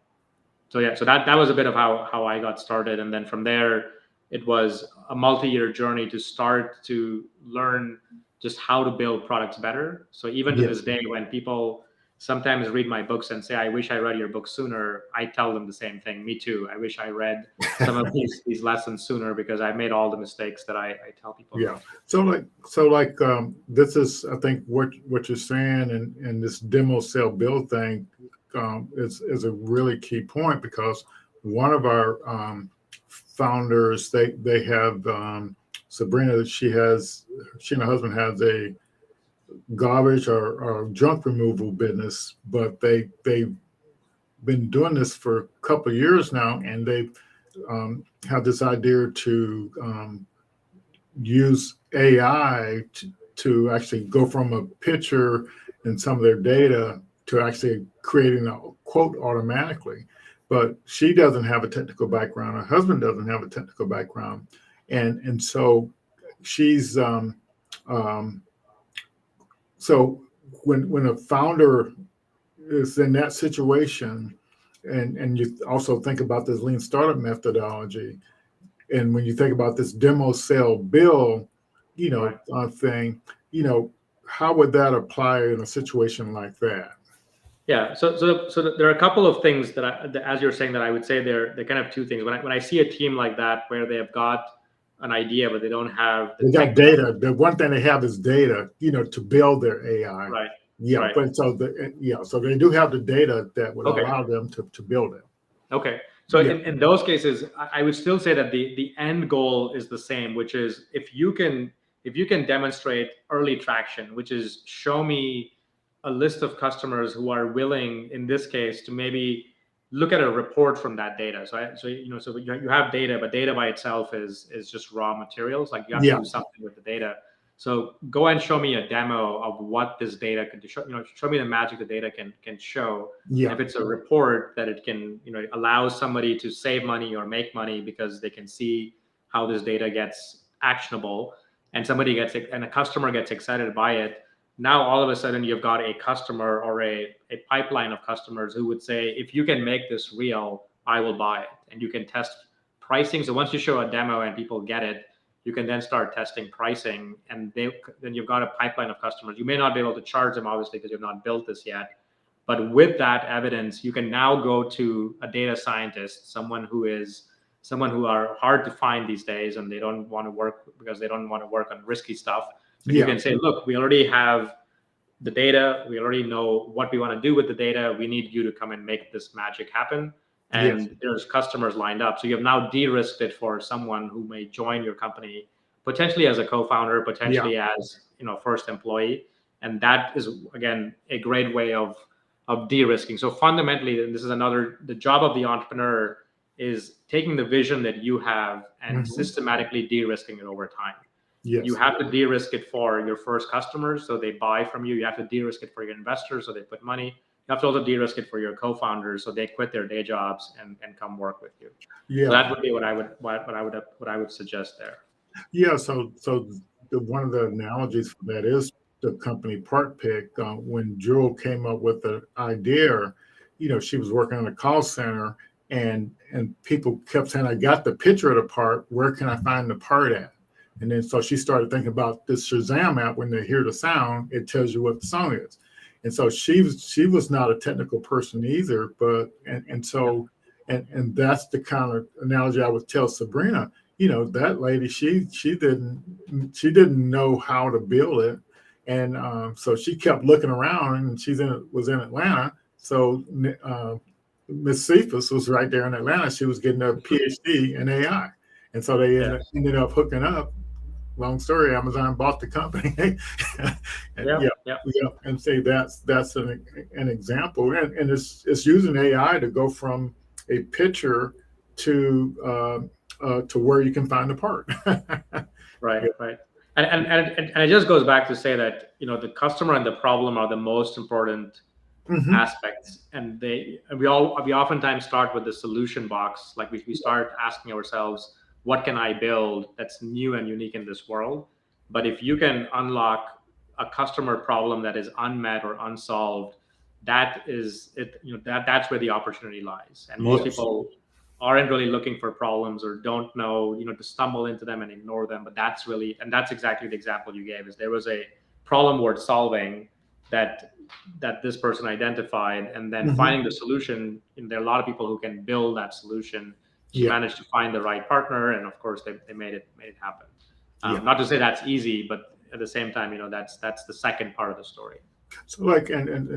So that was a bit of how I got started. And then from there, it was a multi-year journey to start to learn just how to build products better. So even to this day, when people sometimes read my books and say, I wish I read your book sooner, I tell them the same thing. Me too. I wish I read some of these lessons sooner, because I made all the mistakes that I tell people. Yeah. So this is, I think, what you're saying, and this demo sell build thing is a really key point, because one of our founders, they have Sabrina. She and her husband has a garbage or junk removal business, but they've been doing this for a couple of years now, and they have this idea to use AI to actually go from a picture and some of their data to actually creating a quote automatically. But she doesn't have a technical background. Her husband doesn't have a technical background, and so she's so when a founder is in that situation, and you also think about this lean startup methodology, and when you think about this demo sell build, thing, how would that apply in a situation like that? Yeah, so there are a couple of things that as you're saying, that I would say they're kind of 2 things. When I see a team like that, where they have got an idea, but they don't have the They got technical. data. The one thing they have is data, to build their AI. Right. Yeah, Right. but so they do have the data that would Okay. allow them to build it. Okay. So Yeah. in those cases, I would still say that the end goal is the same, which is if you can demonstrate early traction, which is show me a list of customers who are willing, in this case, to maybe look at a report from that data. So you have data, but data by itself is just raw materials. Like you have to Yeah. do something with the data. So go and show me a demo of what this data could show. Show me the magic the data can show. Yeah. And if it's a report that it can, allow somebody to save money or make money because they can see how this data gets actionable, and a customer gets excited by it. Now all of a sudden you've got a customer or a pipeline of customers who would say, if you can make this real, I will buy it. And you can test pricing. So once you show a demo and people get it, you can then start testing pricing, and then you've got a pipeline of customers. You may not be able to charge them, obviously, because you've not built this yet. But with that evidence, you can now go to a data scientist, someone who are hard to find these days, and they don't want to work because they don't want to work on risky stuff. But you can say, look, we already have the data. We already know what we want to do with the data. We need you to come and make this magic happen. And there's customers lined up. So you have now de-risked it for someone who may join your company, potentially as a co-founder, potentially as first employee. And that is, again, a great way of de-risking. So fundamentally, and this is the job of the entrepreneur is taking the vision that you have and systematically de-risking it over time. Yes. You have to de-risk it for your first customers, so they buy from you. You have to de-risk it for your investors, so they put money. You have to also de-risk it for your co-founders, so they quit their day jobs and come work with you. Yeah. So that would be what I would suggest there. Yeah. So one of the analogies for that is the company Part Pick. When Jewel came up with the idea, she was working on a call center, and people kept saying, "I got the picture of the part. Where can I find the part at?" And then so she started thinking about this Shazam app. When they hear the sound, it tells you what the song is. And so she was not a technical person either, but so that's the kind of analogy I would tell Sabrina. That lady, she didn't know how to build it, and so she kept looking around, and was in Atlanta. So Miss Cephas was right there in Atlanta. She was getting a PhD in AI, and so they ended up hooking up. Long story, Amazon bought the company. And say that's an example, and it's using AI to go from a picture to where you can find the part. Right. And it just goes back to say that the customer and the problem are the most important aspects, and we oftentimes start with the solution box. Like we start asking ourselves, what can I build that's new and unique in this world? But if you can unlock a customer problem that is unmet or unsolved, that is it. That's where the opportunity lies. And most people aren't really looking for problems or don't know, to stumble into them and ignore them. But that's exactly the example you gave. Is there was a problem worth solving that this person identified, and then finding the solution. And there are a lot of people who can build that solution. She managed to find the right partner, and of course they made it happen. Not to say that's easy, but at the same time, that's the second part of the story. So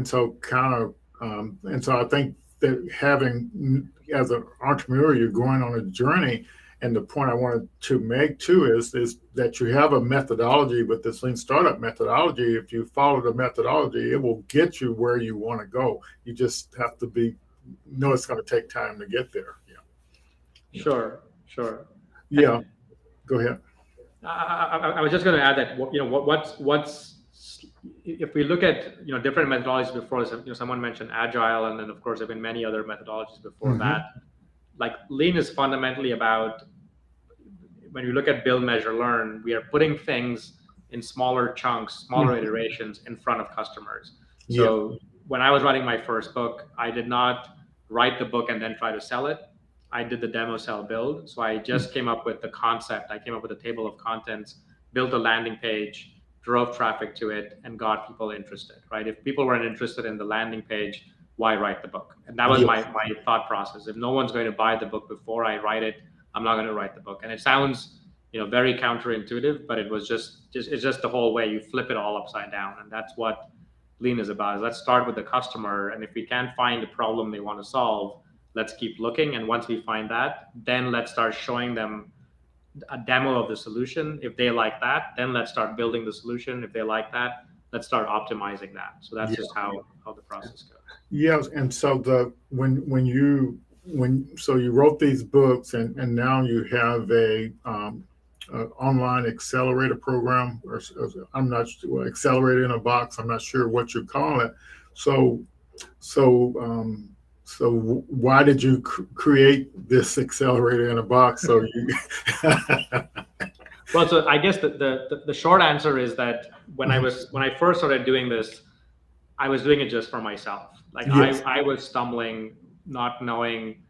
so I think that having, as an entrepreneur, you're going on a journey, and the point I wanted to make too is that you have a methodology with this lean startup methodology. If you follow the methodology, it will get you where you want to go. You just have to it's going to take time to get there. Sure. Yeah. Go ahead. I was just going to add that what's if we look at different methodologies before, someone mentioned agile, and then of course there have been many other methodologies before that. Like lean is fundamentally about, when you look at build, measure, learn, we are putting things in smaller chunks, smaller iterations in front of customers. So when I was writing my first book, I did not write the book and then try to sell it. I did the demo, sell, build. So I just came up with the concept. I came up with a table of contents, built a landing page, drove traffic to it, and got people interested, right? If people weren't interested in the landing page, why write the book? And that was my thought process. If no one's going to buy the book before I write it, I'm not going to write the book. And it sounds very counterintuitive, but it's just the whole way you flip it all upside down. And that's what lean is about. Is let's start with the customer, and if we can't find the problem they want to solve, let's keep looking. And once we find that, then let's start showing them a demo of the solution. If they like that, then let's start building the solution. If they like that, let's start optimizing that. So that's just how the process goes. Yes, and so so you wrote these books, and now you have a online accelerator program, or I'm not sure, accelerator in a box. I'm not sure what you call it. So why did you create this accelerator in a box? So you Well, so I guess the short answer is that when I first started doing this, I was doing it just for myself. Like Yes. I was stumbling, not knowing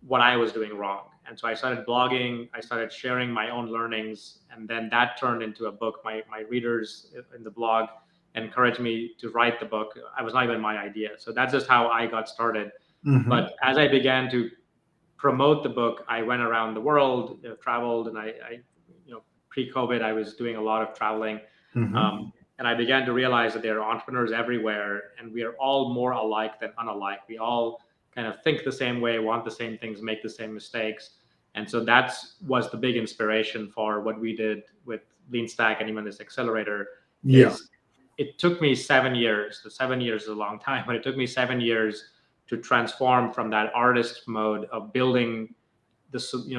what I was doing wrong. And so I started blogging, I started sharing my own learnings, and then that turned into a book. My readers in the blog encouraged me to write the book. It was not even my idea. So that's just how I got started. Mhm. But as I began to promote the book, I went around the world, traveled, and I pre-COVID, I was doing a lot of traveling. Mhm. And I began to realize that there are entrepreneurs everywhere, and we are all more alike than unalike. We all kind of think the same way, want the same things, make the same mistakes. And so that was the big inspiration for what we did with Lean Stack and even this accelerator. Yeah. Is it took me 7 years. So 7 years is a long time, but it took me 7 years to transform from that artist mode of building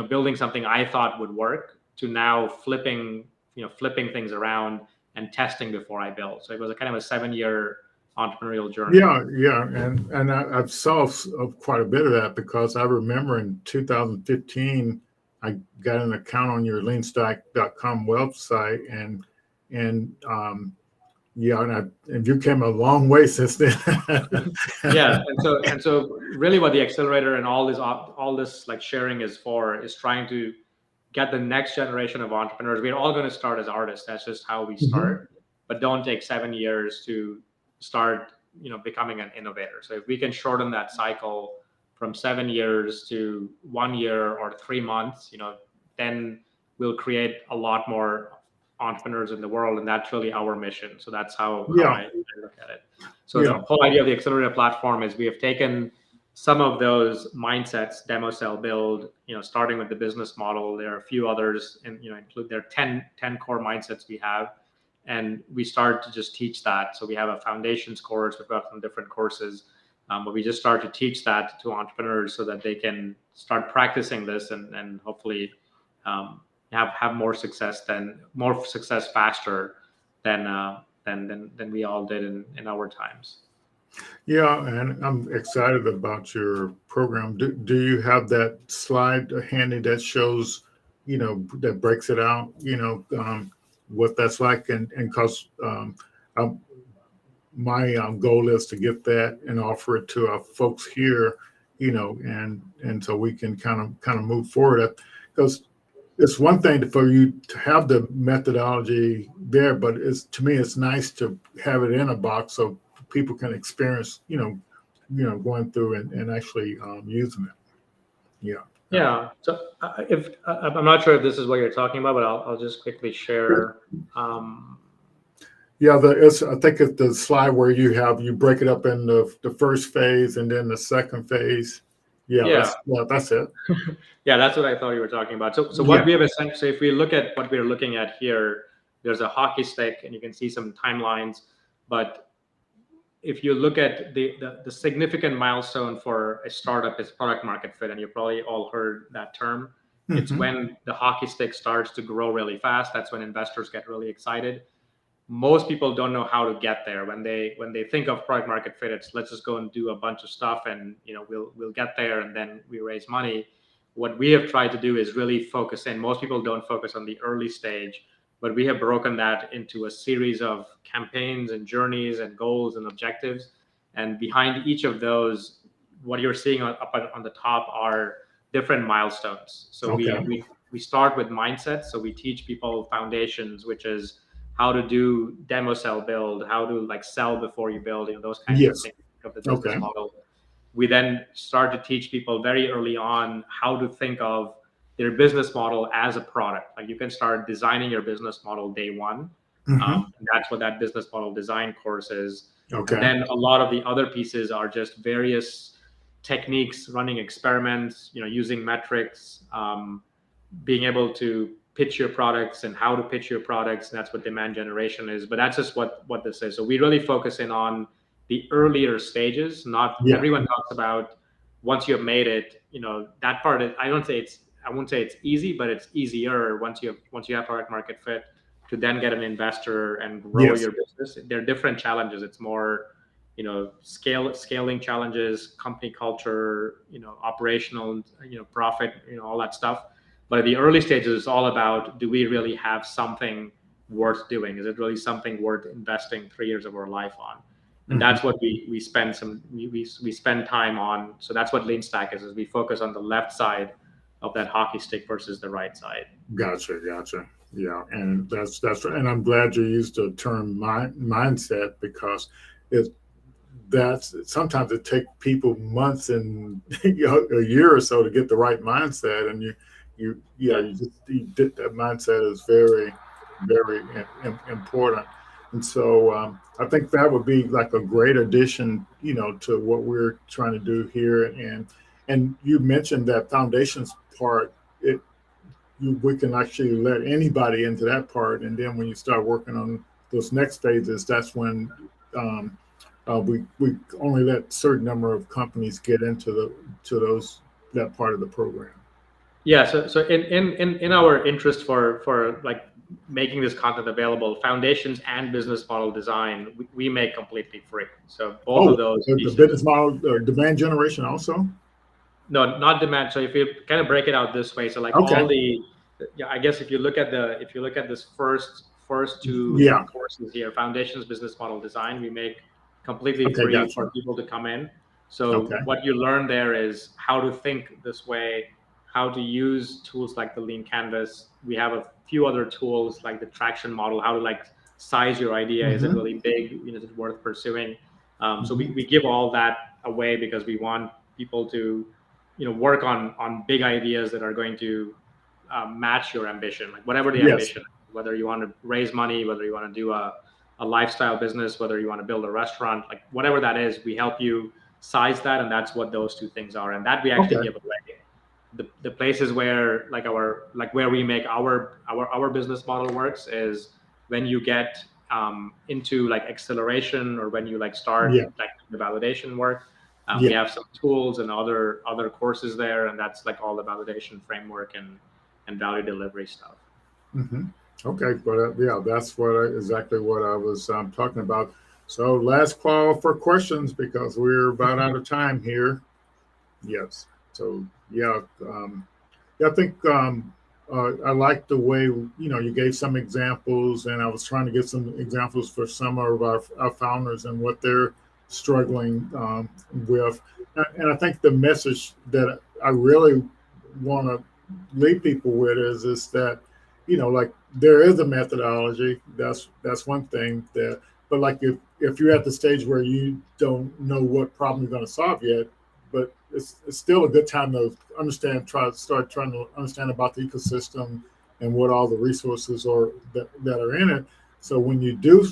building something I thought would work to now flipping things around and testing before I built. So it was a kind of a 7-year entrepreneurial journey. Yeah, and I've saw quite a bit of that, because I remember in 2015 I got an account on your leanstack.com website, and and you came a long way since then. Yeah, and so really what the accelerator and all this like sharing is for is trying to get the next generation of entrepreneurs. We're all going to start as artists. That's just how we start. But don't take 7 years to start, becoming an innovator. So if we can shorten that cycle from 7 years to 1 year or 3 months, then we'll create a lot more entrepreneurs in the world, and that's really our mission. So that's how I look at it. So the whole idea of the accelerator platform is we have taken some of those mindsets, demo, sell, build, starting with the business model. There are a few others, and include there are 10 core mindsets we have, and we start to just teach that. So we have a foundations course. We've got some different courses, but we just start to teach that to entrepreneurs so that they can start practicing this and hopefully have more success faster than we all did in our times. Yeah, and I'm excited about your program. Do you have that slide handy that shows, that breaks it out, what that's like? And because my goal is to get that and offer it to our folks here, and so we can kind of move forward. Because it's one thing for you to have the methodology there, but to me it's nice to have it in a box so people can experience, going through and actually using it. Yeah. So if I'm not sure if this is what you're talking about, but I'll just quickly share. Yeah, I think it's the slide where you break it up in the first phase and then the second phase. Yeah. That's it. Yeah, that's what I thought you were talking about. So what we have essentially, if we look at what we're looking at here, there's a hockey stick, and you can see some timelines. But if you look at the significant milestone for a startup is product market fit, and you probably all heard that term. Mm-hmm. It's when the hockey stick starts to grow really fast. That's when investors get really excited. Most people don't know how to get there. When they think of product market fit, it's let's just go and do a bunch of stuff, and we'll get there, and then we raise money. What we have tried to do is really focus in. Most people don't focus on the early stage, but we have broken that into a series of campaigns and journeys and goals and objectives. And behind each of those, what you're seeing up on the top are different milestones. So we start with mindset. So we teach people foundations, which is how to do demo, sell, build, how to sell before you build, those kinds of things of the business model. We then start to teach people very early on how to think of their business model as a product. Like you can start designing your business model day one. And that's what that business model design course is. Okay. And then a lot of the other pieces are just various techniques, running experiments, using metrics, being able to pitch your products and how to pitch your products. And that's what demand generation is. But that's just what this is. So we really focus in on the earlier stages. Not everyone talks about once you have made it, that part is, I won't say it's easy, but it's easier once you have product market fit to then get an investor and grow your business. There are different challenges. It's more, scaling challenges, company culture, operational, profit, all that stuff. But at the early stages, it's all about, do we really have something worth doing? Is it really something worth investing 3 years of our life on? And that's what we spend time on. So that's what Lean Stack is we focus on the left side of that hockey stick versus the right side. Gotcha. Yeah, and that's right. And I'm glad you used the term mindset, because sometimes it takes people months and a year or so to get the right mindset, and that mindset is very, very important. And so I think that would be like a great addition, to what we're trying to do here. And you mentioned that foundations part. We can actually let anybody into that part, and then when you start working on those next phases, that's when we only let certain number of companies get into that part of the program. Yeah. So in our interest for like making this content available, foundations and business model design, we make completely free. So both of those. The business model demand generation also. No, not demand. So if you kind of break it out this way, so like all the, I guess if you look at this first two courses here, foundations, business model design, we make completely free for people to come in. So what you learn there is how to think this way, how to use tools like the Lean Canvas. We have a few other tools like the traction model, how to like size your idea. Is it really big? Is it worth pursuing? So we give all that away because we want people to work on big ideas that are going to match your ambition, like whatever the ambition, whether you want to raise money, whether you want to do a lifestyle business, whether you want to build a restaurant, like whatever that is, we help you size that. And that's what those two things are. And that we actually give away. The places where where we make our business model works is when you get into like acceleration, or when you like start like the validation work. We have some tools and other courses there, and that's like all the validation framework and value delivery stuff. Okay, but that's exactly what I was talking about. So last call for questions, because we're about out of time here. Yes. So I think I like the way you gave some examples, and I was trying to get some examples for some of our founders and what they're struggling with. And I think the message that I really want to leave people with is that, like there is a methodology. That's one thing but like if you're at the stage where you don't know what problem you're going to solve yet, but it's still a good time to start trying to understand about the ecosystem and what all the resources are that are in it. So when you do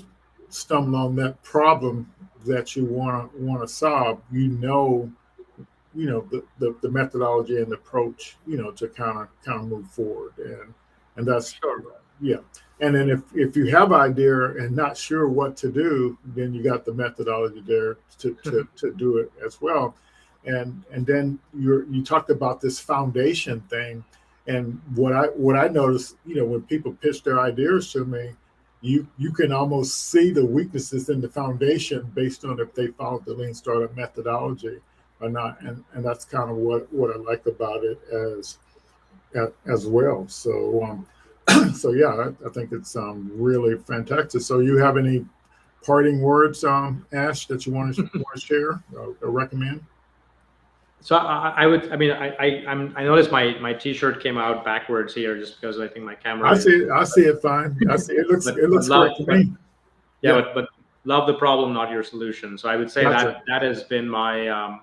stumble on that problem that you want to solve, the methodology and the approach, to kind of move forward, and that's And then if you have idea and not sure what to do, then you got the methodology there to do it as well. And then you talked about this foundation thing, and what I noticed, when people pitch their ideas to me, you can almost see the weaknesses in the foundation based on if they follow the Lean Startup methodology or not, and that's kind of what I like about it as well. So I think it's really fantastic. So you have any parting words, Ash, that you want to share or recommend? So I noticed my T-shirt came out backwards here just because I think my camera. I see it fine. I see it looks great to me. But love the problem, not your solution. So I would say that has been my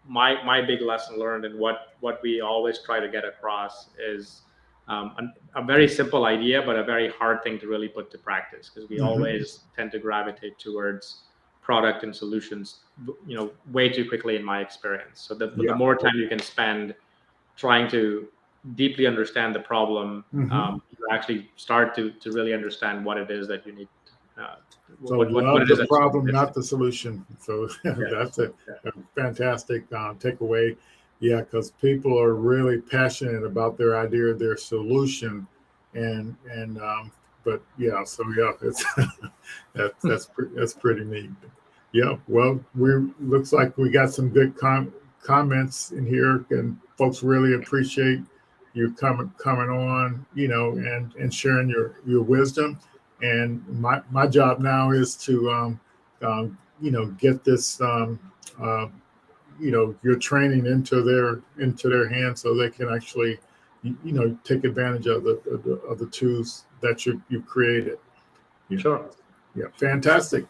my big lesson learned, and what we always try to get across is a very simple idea, but a very hard thing to really put to practice, because we always tend to gravitate towards product and solutions, way too quickly in my experience. So the more time you can spend trying to deeply understand the problem, you actually start to really understand what it is that you need. So what love it is the that problem, you not the solution. So that's a fantastic takeaway. Yeah, because people are really passionate about their idea, their solution, and but yeah, so yeah, it's that's pretty neat. Yeah, well, looks like we got some good comments in here, and folks really appreciate you coming on, and sharing your wisdom. And my job now is to get this your training into their hands, so they can actually take advantage of the tools that you've created. Yeah. Sure. Yeah, fantastic.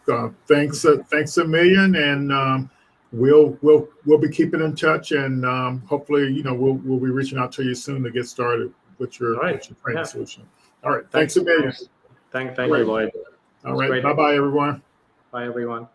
Thanks a million, and we'll be keeping in touch, and hopefully we'll be reaching out to you soon to get started with your training solution. All right, thanks a million. Thank you, Lloyd. All right, bye bye everyone. Bye everyone.